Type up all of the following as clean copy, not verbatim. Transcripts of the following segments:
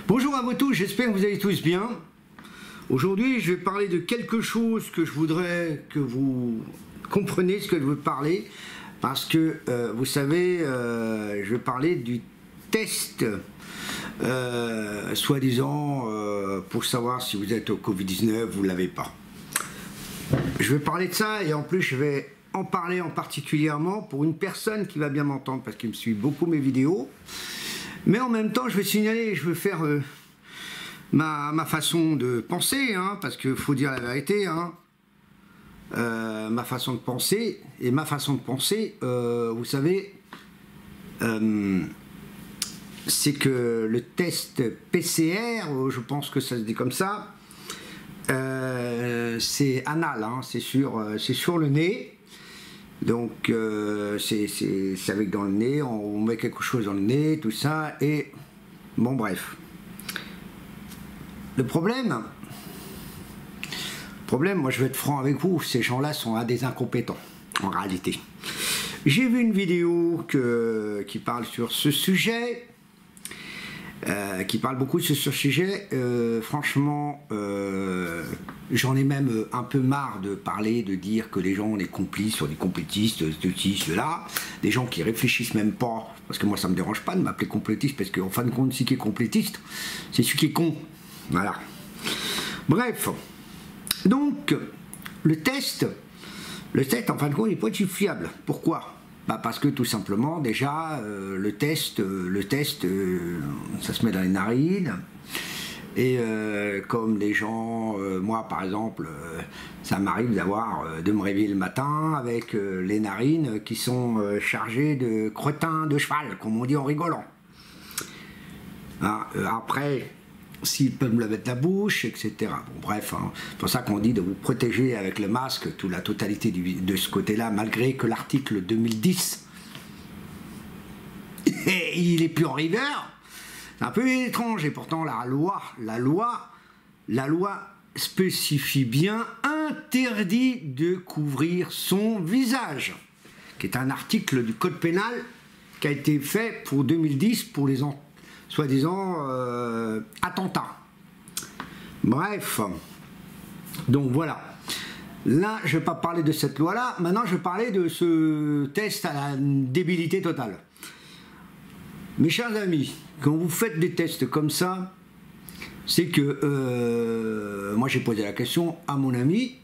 Bonjour à vous tous, j'espère que vous allez tous bien. Aujourd'hui, je vais parler de quelque chose que je voudrais que vous compreniez ce que je veux parler, parce que, vous savez, je vais parler du test, soi-disant, pour savoir si vous êtes au Covid-19, vous ne l'avez pas. Je vais parler de ça, et en plus, je vais en parler en particulièrement pour une personne qui va bien m'entendre, parce qu'il me suit beaucoup mes vidéos. Mais en même temps, je vais signaler, je vais faire ma façon de penser, hein, parce qu'il faut dire la vérité, hein, ma façon de penser, et ma façon de penser, vous savez, c'est que le test PCR, je pense que ça se dit comme ça, c'est anal, hein, c'est sur le nez. Donc c'est avec dans le nez, on met quelque chose dans le nez, tout ça, et bon bref. Le problème, moi je vais être franc avec vous, ces gens-là sont des incompétents, en réalité. J'ai vu une vidéo qui parle sur ce sujet, qui parle beaucoup de ce sujet. Franchement, j'en ai même un peu marre de parler, de dire que les gens on est complices, sur des complétistes, de là, des gens qui réfléchissent même pas, parce que moi ça me dérange pas de m'appeler complétiste, parce qu'en fin de compte, celui qui est complétiste, c'est celui qui est con. Voilà. Bref, donc le test en fin de compte, il peut être fiable. Pourquoi ? Bah parce que tout simplement, déjà, le test, ça se met dans les narines. Et comme les gens, moi par exemple, ça m'arrive de me réveiller le matin avec les narines qui sont chargées de cretins de cheval, comme on dit en rigolant. Hein, après, s'ils peuvent me la mettre la bouche, etc. Bon, bref, hein, c'est pour ça qu'on dit de vous protéger avec le masque, la totalité de ce côté-là, malgré que l'article 2010, il est plus en rigueur. C'est un peu étrange, et pourtant la loi spécifie bien interdit de couvrir son visage, qui est un article du code pénal qui a été fait pour 2010 pour les soi-disant attentats. Bref, donc voilà. Là, je ne vais pas parler de cette loi-là. Maintenant, je vais parler de ce test à la débilité totale. Mes chers amis, quand vous faites des tests comme ça, c'est que moi j'ai posé la question à mon ami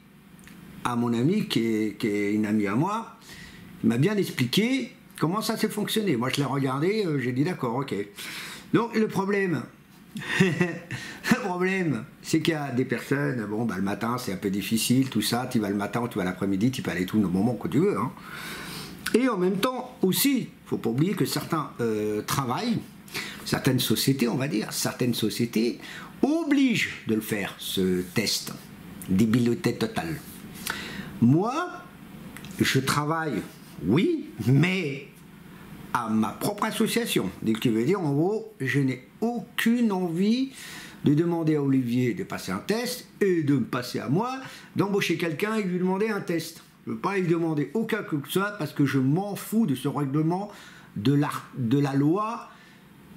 qui est une amie à moi. Il m'a bien expliqué comment ça s'est fonctionné. Moi je l'ai regardé, j'ai dit d'accord, ok. Donc le problème, c'est qu'il y a des personnes, bon bah le matin c'est un peu difficile, tout ça, tu vas le matin ou tu vas l'après-midi, tu peux aller tout le moment que tu veux, hein. Et en même temps aussi, il ne faut pas oublier que certains travaillent, certaines sociétés, on va dire, certaines sociétés obligent de le faire, ce test, débilité totale. Moi, je travaille, oui, mais à ma propre association. Ce qui veut dire, en gros, je n'ai aucune envie de demander à Olivier de passer un test et de me passer à moi, d'embaucher quelqu'un et de lui demander un test. Je ne veux pas lui demander aucun que ce soit parce que je m'en fous de ce règlement de la loi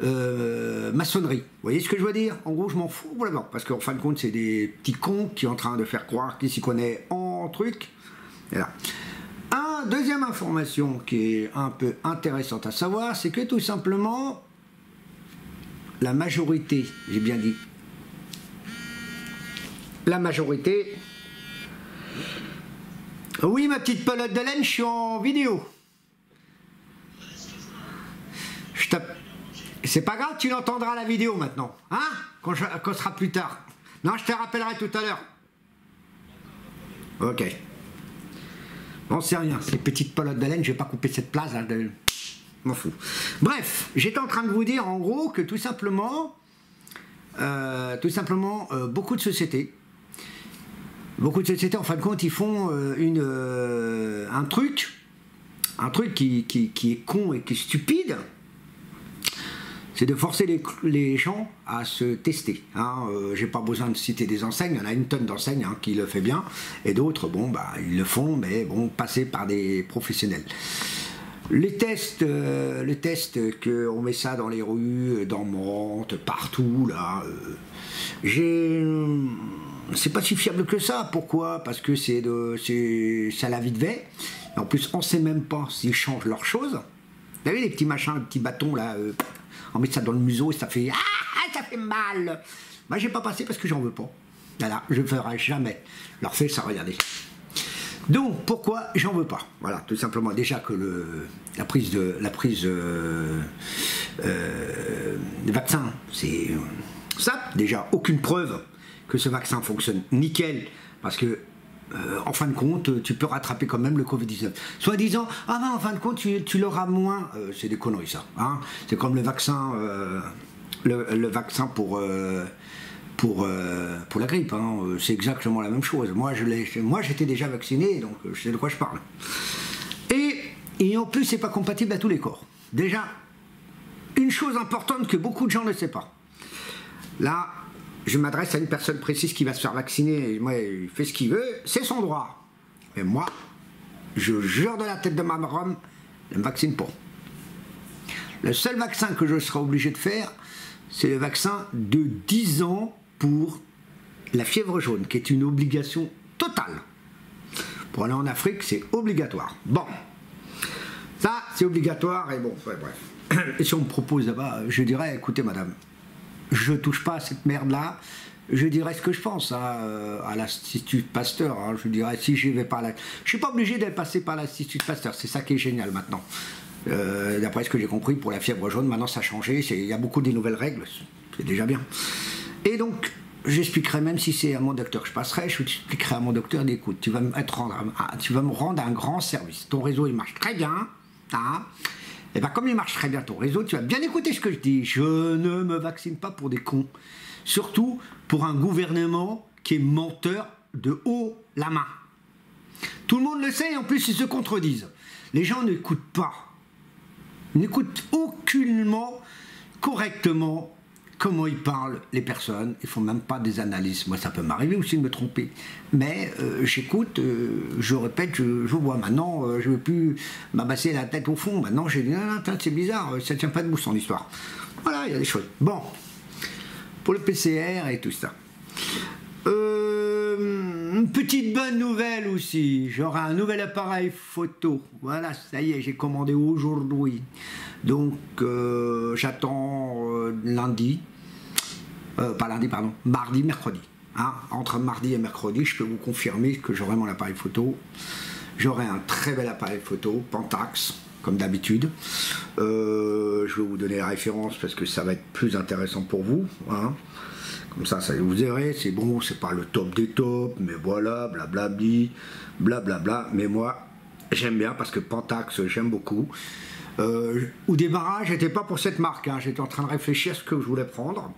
maçonnerie. Vous voyez ce que je veux dire? En gros, je m'en fous vraiment parce qu'en fin de compte, c'est des petits cons qui sont en train de faire croire qu'ils s'y connaissent en truc. Et là. Deuxième information qui est un peu intéressante à savoir, c'est que tout simplement, la majorité, j'ai bien dit, la majorité... Oui, ma petite pelote de laine, je suis en vidéo. C'est pas grave, tu l'entendras la vidéo maintenant, hein, quand ce sera plus tard. Non, je te rappellerai tout à l'heure. Ok. Bon, c'est rien, ces petites pelotes de laine, je vais pas couper cette place, là, m'en fous. Bref, j'étais en train de vous dire, en gros, que tout simplement, beaucoup de sociétés, en fin de compte, ils font un truc qui est con et qui est stupide, c'est de forcer les gens à se tester. Hein. J'ai pas besoin de citer des enseignes, il y en a une tonne d'enseignes hein, qui le fait bien, et d'autres, bon, bah, ils le font, mais bon, passés par des professionnels. Les tests qu'on met ça dans les rues, dans Mantes, partout, là, c'est pas si fiable que ça. Pourquoi? Parce que c'est à la vite fait. En plus, on sait même pas s'ils changent leurs choses. Vous avez les petits machins, les petits bâtons, là, on met ça dans le museau et ça fait « Ah, ça fait mal !» Moi, j'ai pas passé parce que j'en veux pas. Voilà, je ne ferai jamais. Leur fait ça, regardez. Donc, pourquoi j'en veux pas? Voilà, tout simplement. Déjà que la prise de vaccin, c'est ça. Déjà, aucune preuve que ce vaccin fonctionne nickel, parce que en fin de compte, tu peux rattraper quand même le Covid-19. Soit disant, ah ben en fin de compte, tu l'auras moins. C'est des conneries, ça. Hein, c'est comme le vaccin, le vaccin pour la grippe, hein. C'est exactement la même chose. Moi, j'étais déjà vacciné, donc je sais de quoi je parle. Et en plus, c'est pas compatible à tous les corps. Déjà, une chose importante que beaucoup de gens ne savent pas. Là, je m'adresse à une personne précise qui va se faire vacciner, et moi, il fait ce qu'il veut, c'est son droit. Mais moi, je jure de la tête de ma Rome, je ne me vaccine pas. Le seul vaccin que je serai obligé de faire, c'est le vaccin de 10 ans pour la fièvre jaune, qui est une obligation totale. Pour aller en Afrique, c'est obligatoire. Bon, ça, c'est obligatoire, et bon, ouais, bref. Et si on me propose là-bas, je dirais, écoutez, madame, je touche pas à cette merde-là, je dirais ce que je pense à l'Institut Pasteur. Hein. Je dirais, si je vais pas là. Je suis pas obligé d'être passé par l'Institut Pasteur, c'est ça qui est génial maintenant. D'après ce que j'ai compris, pour la fièvre jaune, maintenant ça a changé, il y a beaucoup de nouvelles règles, c'est déjà bien. Et donc, j'expliquerai, même si c'est à mon docteur que je passerai, je expliquerai à mon docteur, écoute, tu vas me rendre un grand service, ton réseau il marche très bien, hein. Et bien comme il marche très bien ton réseau, tu vas bien écouter ce que je dis, je ne me vaccine pas pour des cons, surtout pour un gouvernement qui est menteur de haut la main. Tout le monde le sait et en plus ils se contredisent. Les gens n'écoutent pas. N'écoutent aucunement, correctement, comment ils parlent, les personnes. Ils font même pas des analyses. Moi, ça peut m'arriver aussi de me tromper. Mais j'écoute, je répète, je vois. Maintenant, je ne veux plus m'abasser la tête au fond. Maintenant, j'ai dit, non, c'est bizarre, ça ne tient pas debout son histoire. Voilà, il y a des choses. Bon, pour le PCR et tout ça. Une petite bonne nouvelle aussi, j'aurai un nouvel appareil photo. Voilà, ça y est, j'ai commandé aujourd'hui. Donc, j'attends lundi, pas lundi, pardon, mardi, mercredi. Hein, entre mardi et mercredi, je peux vous confirmer que j'aurai mon appareil photo. J'aurai un très bel appareil photo, Pentax, comme d'habitude. Je vais vous donner la référence parce que ça va être plus intéressant pour vous. Hein. Comme ça vous verrez, c'est bon, c'est pas le top des tops, mais voilà, blablabli, blablabla. Mais moi, j'aime bien parce que Pentax, j'aime beaucoup. Au démarrage, j'étais pas pour cette marque, hein. J'étais en train de réfléchir à ce que je voulais prendre.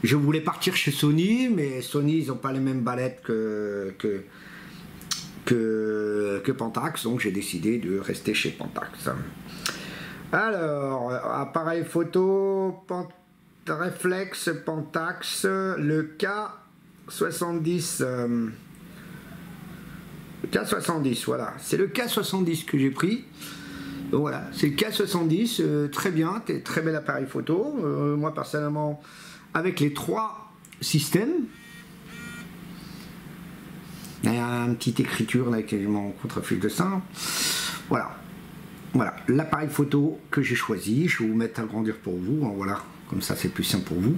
Je voulais partir chez Sony, mais Sony, ils n'ont pas les mêmes ballettes que Pentax, donc j'ai décidé de rester chez Pentax. Alors, appareil photo, Réflex, Pentax, le K70, K70, voilà, c'est le K70 que j'ai pris. Donc voilà, c'est le K70, très bien, très bel appareil photo. Moi personnellement, avec les 3 systèmes, il y a une petite écriture là qui est mon contrefil de ça. Voilà, voilà l'appareil photo que j'ai choisi. Je vais vous mettre à grandir pour vous, hein, voilà. Comme ça, c'est plus simple pour vous.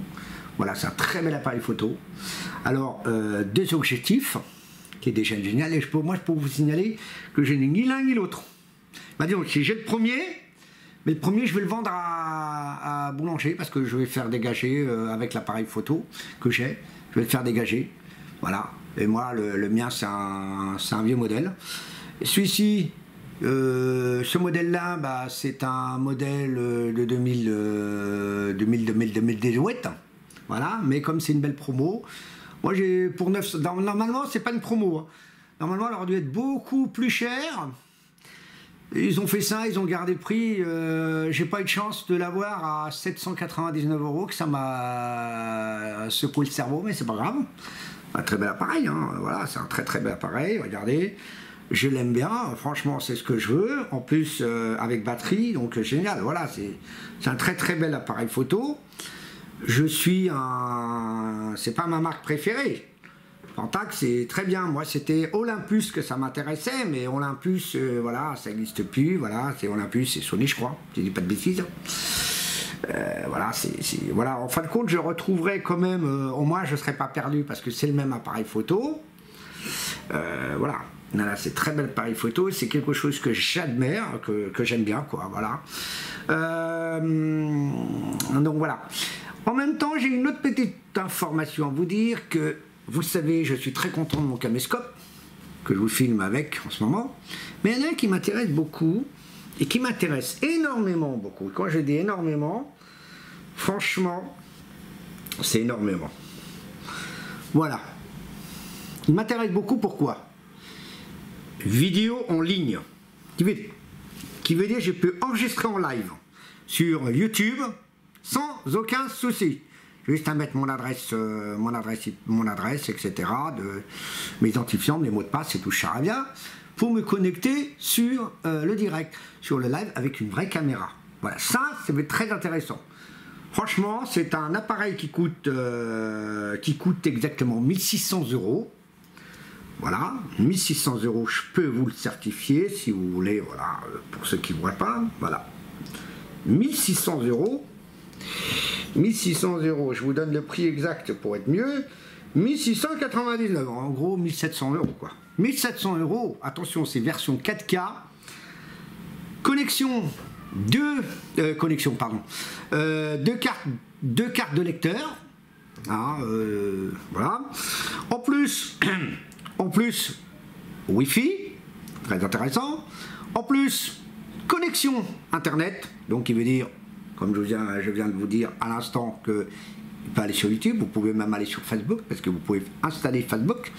Voilà, c'est un très bel appareil photo. Alors, 2 objectifs, qui est déjà génial. Et moi, je peux vous signaler que je n'ai ni l'un ni l'autre. Bah, disons, si j'ai le premier, mais le premier, je vais le vendre à Boulanger, parce que je vais faire dégager avec l'appareil photo que j'ai. Je vais le faire dégager. Voilà. Et moi, le mien, c'est un vieux modèle. Celui-ci, ce modèle-là, bah, c'est un modèle de 2018, voilà, mais comme c'est une belle promo, moi j'ai pour 9, normalement c'est pas une promo, hein. Normalement elle aurait dû être beaucoup plus cher, ils ont fait ça, ils ont gardé le prix, j'ai pas eu de chance de l'avoir à 799 €, que ça m'a secoué le cerveau, mais c'est pas grave, un très bel appareil, hein. Voilà, c'est un très bel appareil, regardez. Je l'aime bien, franchement c'est ce que je veux, en plus avec batterie, donc génial, voilà, c'est un très très bel appareil photo. Je suis un... c'est pas ma marque préférée. Pentax c'est très bien, moi c'était Olympus que ça m'intéressait, mais Olympus, voilà, ça n'existe plus, voilà, c'est Olympus, c'est Sony je crois, je dis pas de bêtises. Voilà, voilà, en fin de compte je retrouverai quand même, au moins je ne serai pas perdu parce que c'est le même appareil photo. Voilà. Voilà, c'est très bel appareil photo, c'est quelque chose que j'admire, que j'aime bien, quoi, voilà. Donc voilà. En même temps, j'ai une autre petite information à vous dire que, vous savez, je suis très content de mon caméscope, que je vous filme avec en ce moment, mais il y en a un qui m'intéresse beaucoup, et qui m'intéresse énormément beaucoup. Quand je dis énormément, franchement, c'est énormément. Voilà. Il m'intéresse beaucoup, pourquoi ? Vidéo en ligne, qui veut dire que je peux enregistrer en live sur YouTube sans aucun souci. Juste à mettre mon adresse, etc., de mes identifiants, mes mots de passe et tout charabia, pour me connecter sur le direct, sur le live avec une vraie caméra. Voilà, ça c'est très intéressant. Franchement, c'est un appareil qui coûte exactement 1600 €. Voilà, 1600 €, je peux vous le certifier si vous voulez, voilà, pour ceux qui ne voient pas, voilà. 1600 €, 1600 €, je vous donne le prix exact pour être mieux, 1699 €, en gros 1700 € quoi. 1700 €, attention, c'est version 4K, connexion, deux cartes de lecteur, ah, voilà, en plus, Wi-Fi, très intéressant. En plus, connexion Internet, donc qui veut dire, comme je viens de vous dire à l'instant, que vous pouvez aller sur YouTube, vous pouvez même aller sur Facebook, parce que vous pouvez installer Facebook.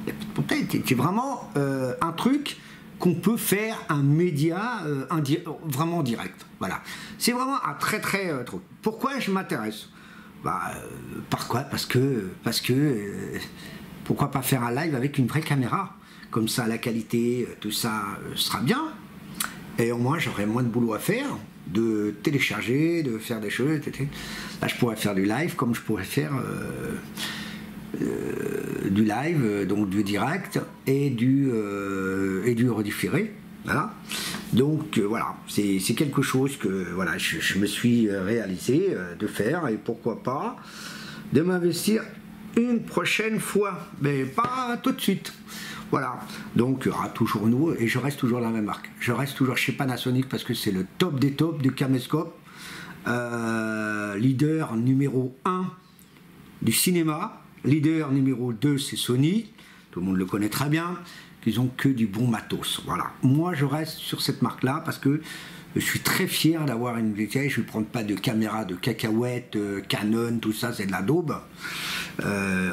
C'est vraiment un truc qu'on peut faire un média vraiment direct. Voilà. C'est vraiment un très truc. Pourquoi je m'intéresse? Par quoi? Parce que pourquoi pas faire un live avec une vraie caméra? Comme ça, la qualité, tout ça sera bien. Et au moins, j'aurai moins de boulot à faire, de télécharger, de faire des choses, etc. Là, je pourrais faire du live, comme je pourrais faire du live, donc du direct, et du redifféré. Voilà. Donc, voilà, c'est quelque chose que voilà, je me suis réalisé de faire, et pourquoi pas de m'investir une prochaine fois, mais pas tout de suite. Voilà, donc toujours nous, et je reste toujours la même marque. Je reste toujours chez Panasonic parce que c'est le top des tops du caméscope, leader numéro 1 du cinéma, leader numéro 2 c'est Sony, tout le monde le connaît très bien, ils ont que du bon matos. Voilà, moi je reste sur cette marque là parce que je suis très fier d'avoir une VTI, je ne prends pas de caméra de cacahuètes, Canon, tout ça, c'est de la daube.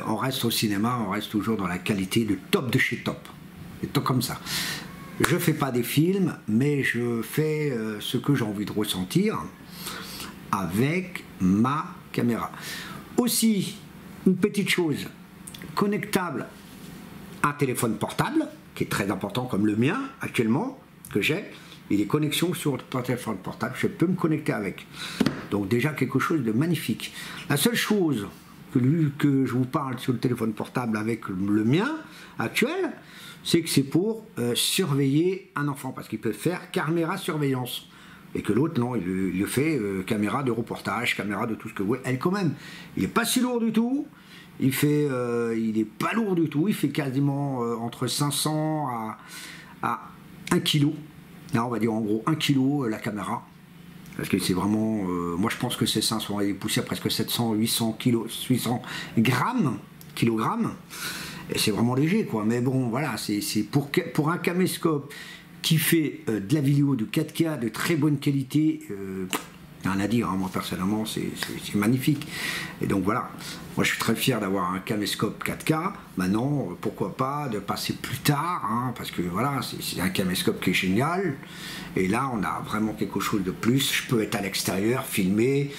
On reste au cinéma, on reste toujours dans la qualité de top de chez top. C'est tout comme ça. Je ne fais pas des films, mais je fais ce que j'ai envie de ressentir avec ma caméra. Aussi, une petite chose, connectable à un téléphone portable, qui est très important comme le mien actuellement, que j'ai. Et les connexions sur le téléphone portable, je peux me connecter avec. Donc déjà quelque chose de magnifique. La seule chose que je vous parle sur le téléphone portable avec le mien actuel, c'est que c'est pour surveiller un enfant, parce qu'il peut faire caméra surveillance. Et que l'autre, non, il le fait caméra de reportage, caméra de tout ce que vous voulez. Elle, quand même, il n'est pas si lourd du tout. Il n'est pas lourd du tout. Il fait quasiment entre 500 à 1 kg. Là, on va dire en gros 1 kg la caméra. Parce que c'est vraiment... moi, je pense que c'est 500. Il est poussé à presque 700, 800 grammes. Et c'est vraiment léger, quoi. Mais bon, voilà, c'est pour un caméscope qui fait de la vidéo de 4K de très bonne qualité. Rien à dire, hein, moi personnellement c'est magnifique. Et donc voilà, moi je suis très fier d'avoir un caméscope 4K. Maintenant, pourquoi pas de passer plus tard, hein, parce que voilà, c'est un caméscope qui est génial. Et là, on a vraiment quelque chose de plus. Je peux être à l'extérieur, filmer,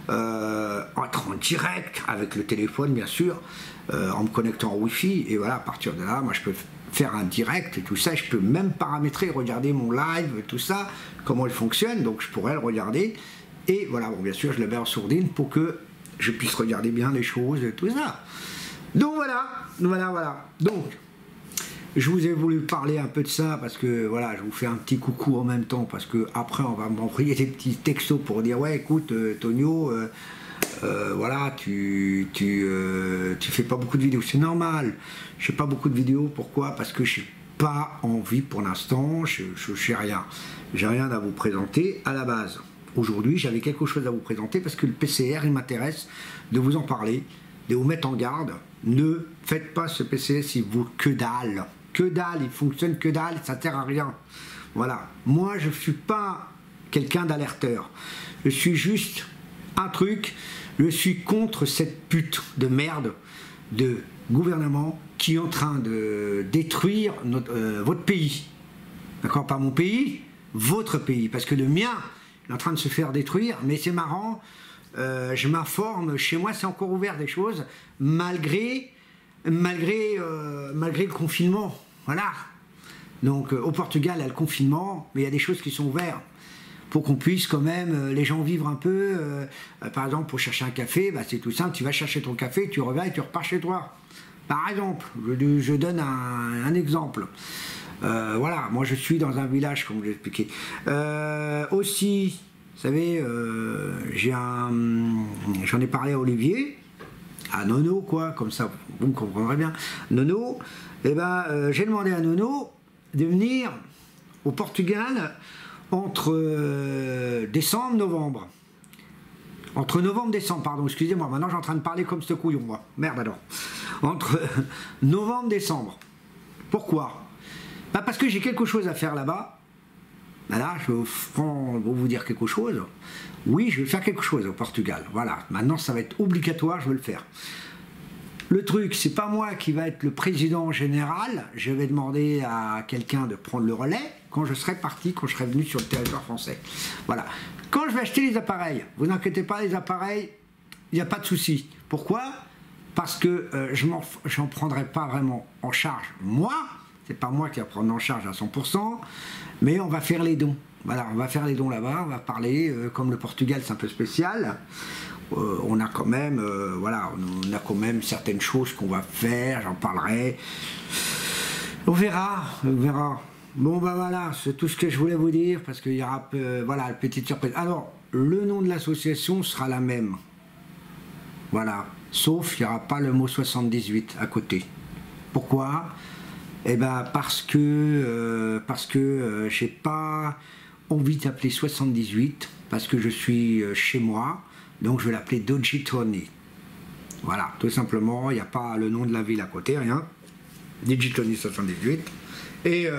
être en direct avec le téléphone, bien sûr, en me connectant au Wi-Fi. Et voilà, à partir de là, moi je peux faire un direct et tout ça, je peux même paramétrer, regarder mon live, tout ça, comment il fonctionne, donc je pourrais le regarder. Et voilà, bon, bien sûr, je le mets en sourdine pour que je puisse regarder bien les choses et tout ça. Donc voilà. Donc, je vous ai voulu parler un peu de ça parce que voilà, je vous fais un petit coucou en même temps parce que après on va m'envoyer des petits textos pour dire ouais, écoute, Tonio, voilà, tu fais pas beaucoup de vidéos. C'est normal, je fais pas beaucoup de vidéos. Pourquoi? Parce que j'ai pas envie pour l'instant, je n'ai rien. J'ai rien à vous présenter à la base. Aujourd'hui, j'avais quelque chose à vous présenter parce que le PCR, il m'intéresse de vous en parler, de vous mettre en garde. Ne faites pas ce PCR s'il vaut que dalle. Que dalle, il fonctionne que dalle, ça ne sert à rien. Voilà. Moi, je ne suis pas quelqu'un d'alerteur. Je suis juste un truc, je suis contre cette pute de merde de gouvernement qui est en train de détruire votre pays. D'accord? Pas mon pays, votre pays. Parce que le mien est en train de se faire détruire, mais c'est marrant. Je m'informe, chez moi c'est encore ouvert des choses, malgré le confinement, voilà. Donc au Portugal il y a le confinement, mais il y a des choses qui sont ouvertes, pour qu'on puisse quand même, les gens vivre un peu, par exemple pour chercher un café, bah, c'est tout simple, tu vas chercher ton café, tu reviens et tu repars chez toi. Par exemple, je donne un exemple. Voilà, moi je suis dans un village, comme je l'ai expliqué. Aussi, vous savez, j'en ai parlé à Olivier, à Nono, quoi, comme ça, vous me comprendrez bien. Nono, eh ben, j'ai demandé à Nono de venir au Portugal entre décembre, novembre. Entre novembre et décembre, pardon, excusez-moi, maintenant je suis en train de parler comme ce couillon, moi. Merde alors. Entre novembre et décembre. Pourquoi? Bah parce que j'ai quelque chose à faire là-bas. Là, je vais vous dire quelque chose. Oui, je vais faire quelque chose au Portugal. Voilà, maintenant ça va être obligatoire, je vais le faire. Le truc, c'est pas moi qui va être le président général. Je vais demander à quelqu'un de prendre le relais quand je serai parti, quand je serai venu sur le territoire français. Voilà. Quand je vais acheter les appareils, vous inquiétez pas, les appareils, il n'y a pas de souci. Pourquoi? Parce que je n'en prendrai pas vraiment en charge moi. C'est pas moi qui va prendre en charge à 100%, mais on va faire les dons. Voilà, on va faire les dons là-bas, on va parler, comme le Portugal c'est un peu spécial, on a quand même, voilà, on a quand même certaines choses qu'on va faire, j'en parlerai. On verra, on verra. Bon bah voilà, c'est tout ce que je voulais vous dire, parce qu'il y aura, voilà, petite surprise. Alors, le nom de l'association sera la même. Voilà, sauf il n'y aura pas le mot 78 à côté. Pourquoi? Eh ben parce que j'ai pas envie d'appeler 78 parce que je suis chez moi, donc je vais l'appeler Digitoni. Voilà, tout simplement, il n'y a pas le nom de la ville à côté, rien. Digitoni 78 et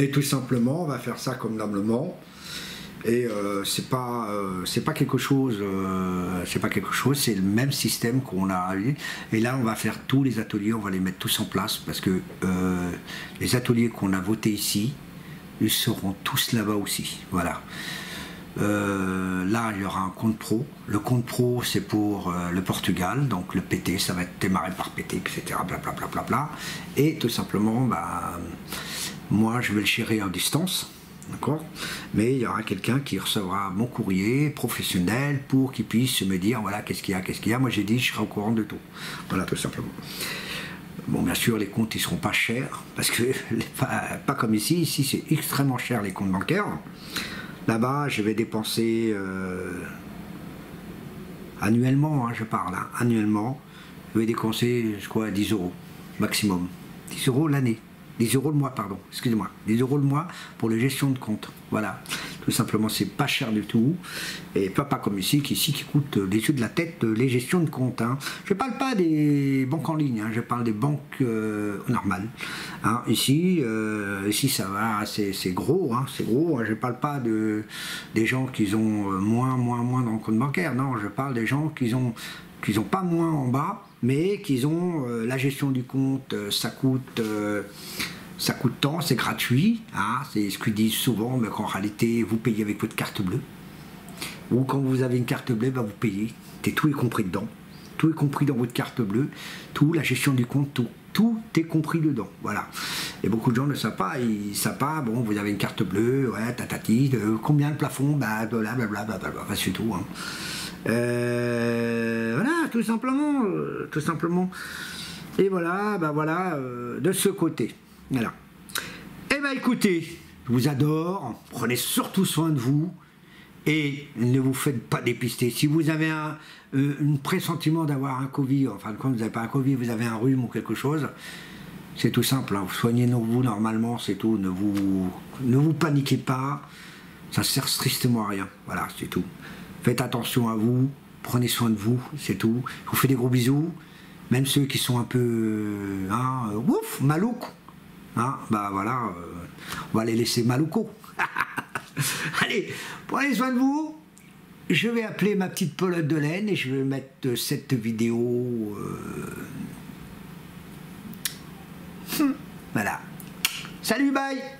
tout simplement on va faire ça comme convenablement. Et c'est pas quelque chose, c'est le même système qu'on a eu. Et là, on va faire tous les ateliers, on va les mettre tous en place parce que les ateliers qu'on a votés ici, ils seront tous là-bas aussi. Voilà. Là, il y aura un compte pro. Le compte pro, c'est pour le Portugal, donc le PT, ça va être démarré par PT, etc. Blablabla. Et tout simplement, bah, moi, je vais le gérer en distance. D'accord? Mais il y aura quelqu'un qui recevra mon courrier professionnel pour qu'il puisse me dire voilà qu'est-ce qu'il y a. Moi j'ai dit je serai au courant de tout. Voilà, tout simplement. Bon, bien sûr, les comptes ils seront pas chers parce que pas comme ici. Ici c'est extrêmement cher les comptes bancaires. Là-bas je vais dépenser annuellement, hein, je parle, hein, annuellement, je vais dépenser je crois 10 € maximum. 10 € l'année. 10 € le mois, pardon, excusez-moi, 10 € le mois pour la gestion de compte. Voilà, tout simplement, c'est pas cher du tout. Et pas comme ici qui coûte les yeux de la tête les gestions de compte. Hein. Je ne parle pas des banques en ligne, hein, je parle des banques normales. Hein. Ici, ça va, c'est gros, hein, c'est gros. Hein. Je ne parle pas des gens qui ont moins dans le compte bancaire. Non, je parle des gens qui ont pas moins en bas, mais qu'ils ont la gestion du compte, ça coûte tant, c'est gratuit, hein, c'est ce qu'ils disent souvent, mais qu'en réalité vous payez avec votre carte bleue, ou quand vous avez une carte bleue, bah, vous payez, tout est compris dedans, Tout est compris dans votre carte bleue. Tout, la gestion du compte, tout. Tout est compris dedans. Voilà. Et beaucoup de gens ne savent pas. Ils ne savent pas, bon, vous avez une carte bleue, ouais, tatati, combien le plafond, bah, blablabla, enfin, c'est tout. Hein. Voilà, tout simplement. Tout simplement. Et voilà, bah voilà, de ce côté. Voilà. Eh ben écoutez, je vous adore. Prenez surtout soin de vous. Et ne vous faites pas dépister. Si vous avez un pressentiment d'avoir un Covid, enfin quand vous n'avez pas un Covid, vous avez un rhume ou quelque chose, c'est tout simple. Hein. Soignez-vous normalement, c'est tout. Ne vous paniquez pas. Ça sert strictement à rien. Voilà, c'est tout. Faites attention à vous. Prenez soin de vous, c'est tout. Je vous fais des gros bisous. Même ceux qui sont un peu ouf, malouques. Hein, bah voilà, on va les laisser maloucos. Allez, prenez soin de vous. Je vais appeler ma petite pelote de laine et je vais mettre cette vidéo. Voilà. Salut, bye.